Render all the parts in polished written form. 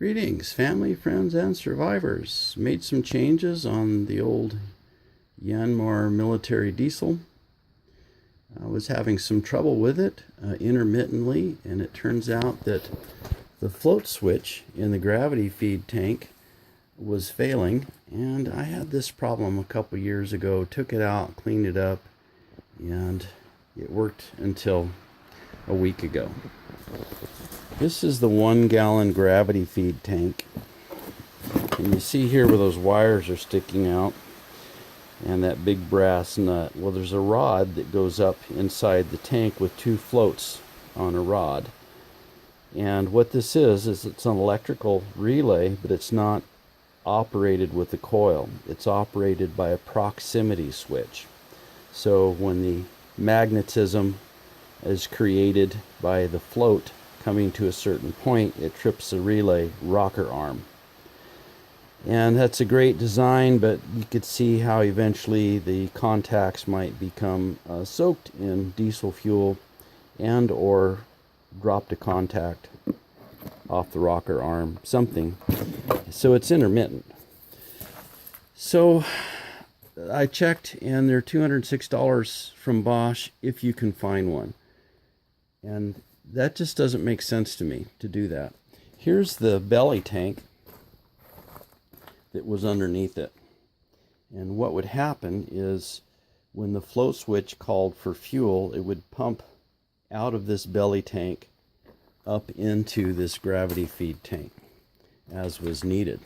Greetings, family, friends, and survivors. Made some changes on the old Yanmar military diesel. I was having some trouble with it intermittently, and it turns out that the float switch in the gravity feed tank was failing, and I had this problem a couple years ago. Took it out, cleaned it up, and it worked until a week ago. This is the 1-gallon gravity feed tank, and you see here where those wires are sticking out and that big brass nut. Well, there's a rod that goes up inside the tank with 2 floats on a rod, and what this is it's an electrical relay, but it's not operated with a coil. It's operated by a proximity switch. So when the magnetism is created by the float coming to a certain point, it trips the relay rocker arm. And that's a great design, but you could see how eventually the contacts might become soaked in diesel fuel and or drop to contact off the rocker arm, something. So it's intermittent. So I checked, and they're $206 from Bosch if you can find one. And that just doesn't make sense to me to do that. Here's the belly tank that was underneath it. And what would happen is when the float switch called for fuel, it would pump out of this belly tank up into this gravity feed tank as was needed.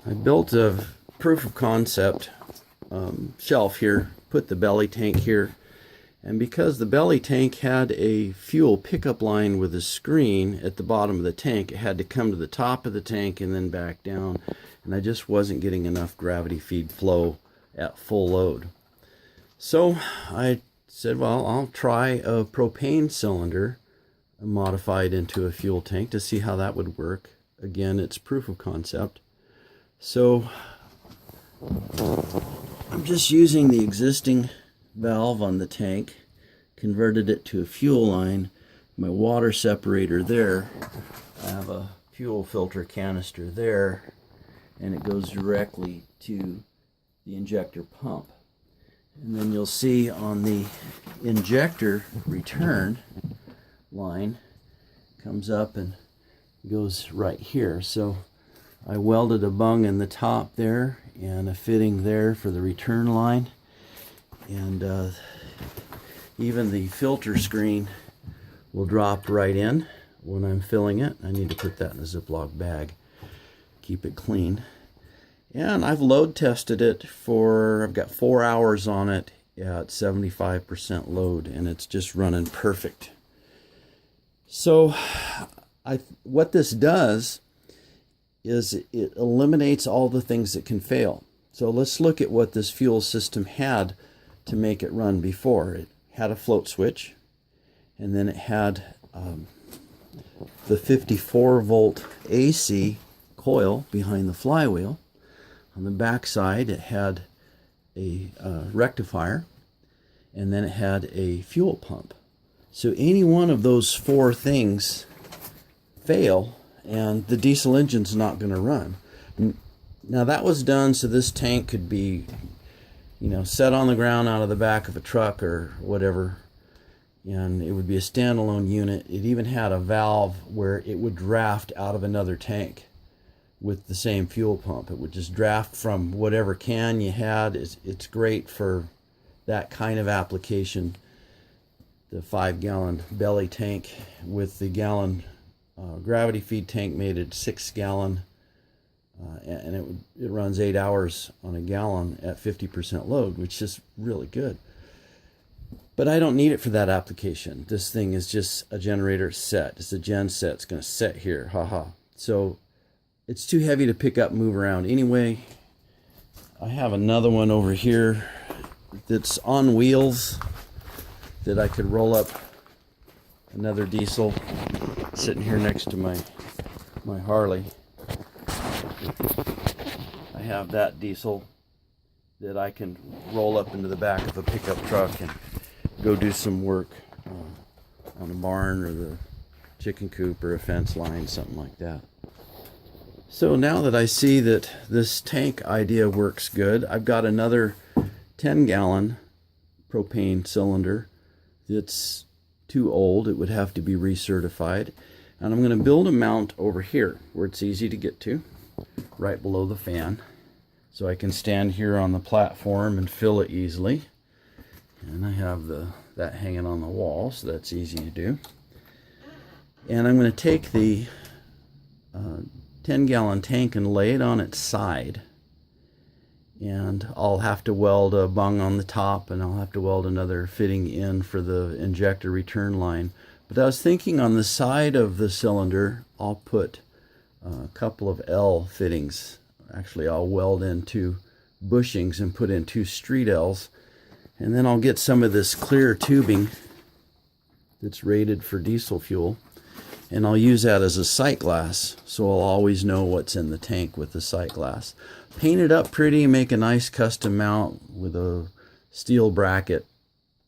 I built a proof of concept shelf here, put the belly tank here. And because the belly tank had a fuel pickup line with a screen at the bottom of the tank, it had to come to the top of the tank and then back down. And I just wasn't getting enough gravity feed flow at full load. So I said, well, I'll try a propane cylinder modified into a fuel tank to see how that would work. Again, it's proof of concept. So I'm just using the existing valve on the tank, converted it to a fuel line. My water separator there, I have a fuel filter canister there, and it goes directly to the injector pump. And then you'll see on the injector return line, comes up and goes right here. So I welded a bung in the top there and a fitting there for the return line. And even the filter screen will drop right in when I'm filling it. I need to put that in a Ziploc bag, keep it clean. And I've load tested it I've got 4 hours on it at 75% load, and it's just running perfect. So what this does is it eliminates all the things that can fail. So let's look at what this fuel system had to make it run before. It had a float switch, and then it had the 54 volt AC coil behind the flywheel. On the back side it had a rectifier, and then it had a fuel pump. So any one of those 4 things fail and the diesel engine's not going to run. Now that was done so this tank could be set on the ground out of the back of a truck or whatever, and it would be a standalone unit. It even had a valve where it would draft out of another tank with the same fuel pump. It would just draft from whatever can you had. It's great for that kind of application. The 5-gallon belly tank with the gallon gravity feed tank made it 6-gallon. And it runs 8 hours on a gallon at 50% load, which is really good. But I don't need it for that application. This thing is just a generator set. It's a gen set. It's going to set here. So it's too heavy to pick up and move around. Anyway, I have another one over here that's on wheels that I could roll up. Another diesel sitting here next to my Harley. I have that diesel that I can roll up into the back of a pickup truck and go do some work on the barn or the chicken coop or a fence line, something like that. So now that I see that this tank idea works good, I've got another 10-gallon propane cylinder that's too old. It would have to be recertified. And I'm going to build a mount over here where it's easy to get to, right below the fan. So I can stand here on the platform and fill it easily. And I have that hanging on the wall, so that's easy to do. And I'm going to take the 10-gallon tank and lay it on its side. And I'll have to weld a bung on the top, and I'll have to weld another fitting in for the injector return line. But I was thinking on the side of the cylinder, I'll put a couple of L fittings. Actually, I'll weld in 2 bushings and put in 2 street L's. And then I'll get some of this clear tubing that's rated for diesel fuel. And I'll use that as a sight glass, so I'll always know what's in the tank with the sight glass. Paint it up pretty, make a nice custom mount with a steel bracket,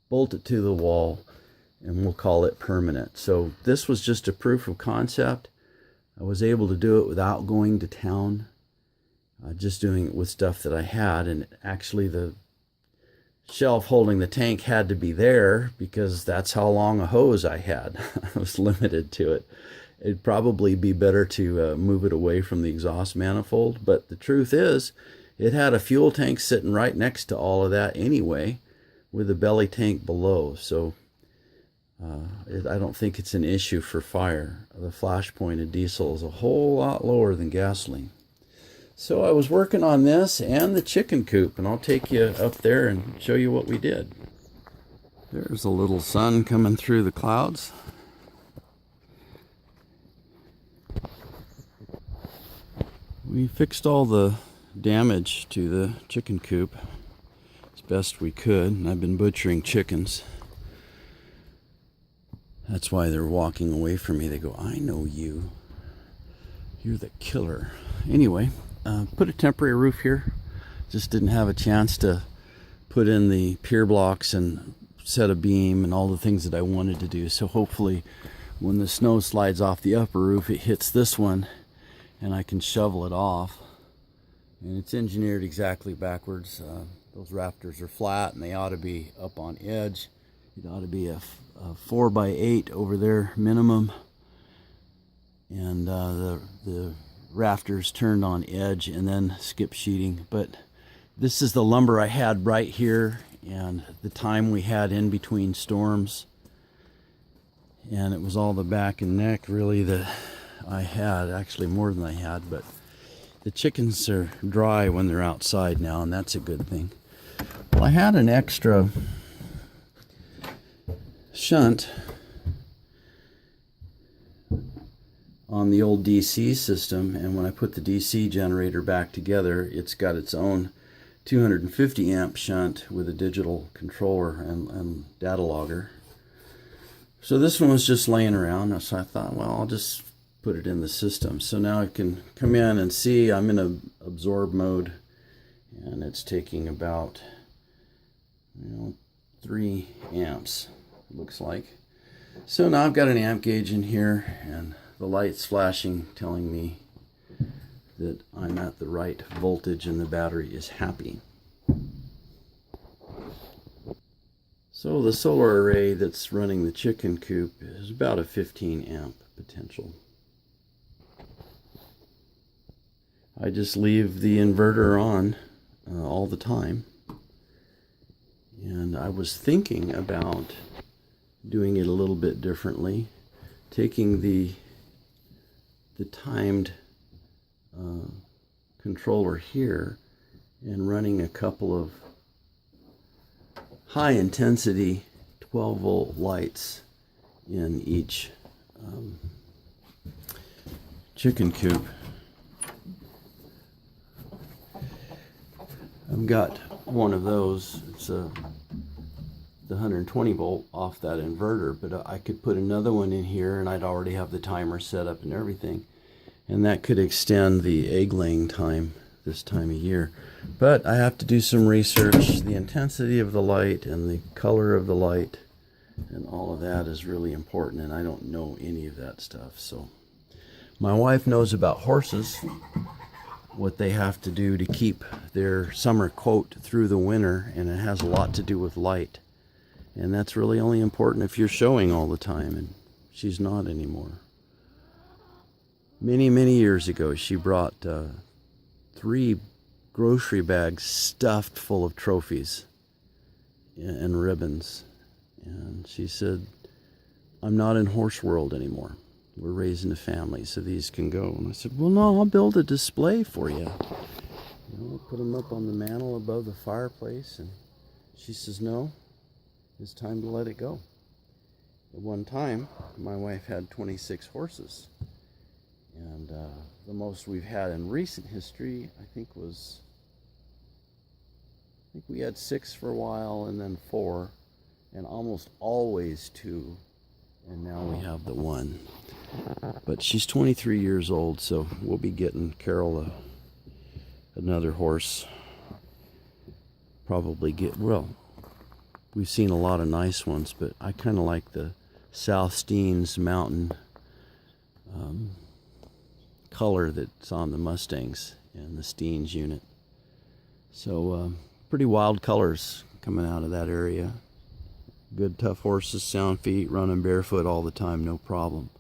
bolt it to the wall, and we'll call it permanent. So this was just a proof of concept. I was able to do it without going to town, just doing it with stuff that I had. And actually the shelf holding the tank had to be there because that's how long a hose I had. I was limited to it. It'd probably be better to move it away from the exhaust manifold, but the truth is it had a fuel tank sitting right next to all of that anyway, with a belly tank below. So I don't think it's an issue for fire. The flash point of diesel is a whole lot lower than gasoline. So I was working on this and the chicken coop, and I'll take you up there and show you what we did. There's a little sun coming through the clouds. We fixed all the damage to the chicken coop as best we could, and I've been butchering chickens. That's why they're walking away from me. They go, "I know you. You're the killer." Anyway, put a temporary roof here. Just didn't have a chance to put in the pier blocks and set a beam and all the things that I wanted to do. So hopefully when the snow slides off the upper roof, it hits this one and I can shovel it off. And it's engineered exactly backwards. Those rafters are flat and they ought to be up on edge. It ought to be a 4x8 over there minimum. And the rafters turned on edge and then skip sheeting. But this is the lumber I had right here and the time we had in between storms. And it was all the back and neck really that I had, actually more than I had, but the chickens are dry when they're outside now, and that's a good thing. Well, I had an extra shunt on the old DC system, and when I put the DC generator back together, it's got its own 250 amp shunt with a digital controller and data logger. So this one was just laying around, so I thought, well, I'll just put it in the system. So now I can come in and see I'm in a absorb mode, and it's taking about 3 amps, it looks like. So now I've got an amp gauge in here, and the light's flashing, telling me that I'm at the right voltage and the battery is happy. So the solar array that's running the chicken coop is about a 15 amp potential. I just leave the inverter on all the time. And I was thinking about doing it a little bit differently, taking the timed controller here and running a couple of high intensity 12 volt lights in each chicken coop. I've got one of those. It's the 120 volt off that inverter, but I could put another one in here and I'd already have the timer set up and everything, and that could extend the egg laying time this time of year. But I have to do some research, the intensity of the light and the color of the light And all of that is really important, and I don't know any of that stuff. So my wife knows about horses, what they have to do to keep their summer coat through the winter, and it has a lot to do with light. And that's really only important if you're showing all the time, and she's not anymore. Many, many years ago, she brought 3 grocery bags stuffed full of trophies and ribbons. And she said, I'm not in horse world anymore. We're raising a family, so these can go. And I said, well, no, I'll build a display for you. We'll put them up on the mantle above the fireplace. And she says, no, it's time to let it go. At one time, my wife had 26 horses. And the most we've had in recent history, I think we had 6 for a while, and then 4, and almost always 2, and now we have the 1. But she's 23 years old, so we'll be getting Carol another horse. Probably we've seen a lot of nice ones, but I kind of like the South Steens Mountain color that's on the Mustangs and the Steens unit. So pretty wild colors coming out of that area. Good tough horses, sound feet, running barefoot all the time, no problem.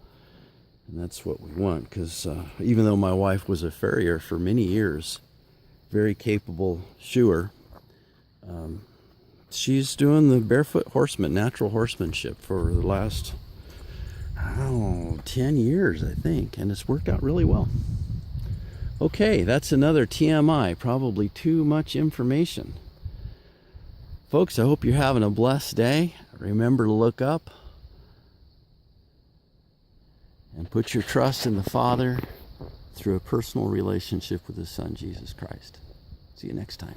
And that's what we want, because even though my wife was a farrier for many years, very capable shoer, she's doing the barefoot horseman, natural horsemanship for the last 10 years, I think, and it's worked out really well. Okay, that's another TMI, probably too much information. Folks, I hope you're having a blessed day. Remember to look up and put your trust in the Father through a personal relationship with His Son, Jesus Christ. See you next time.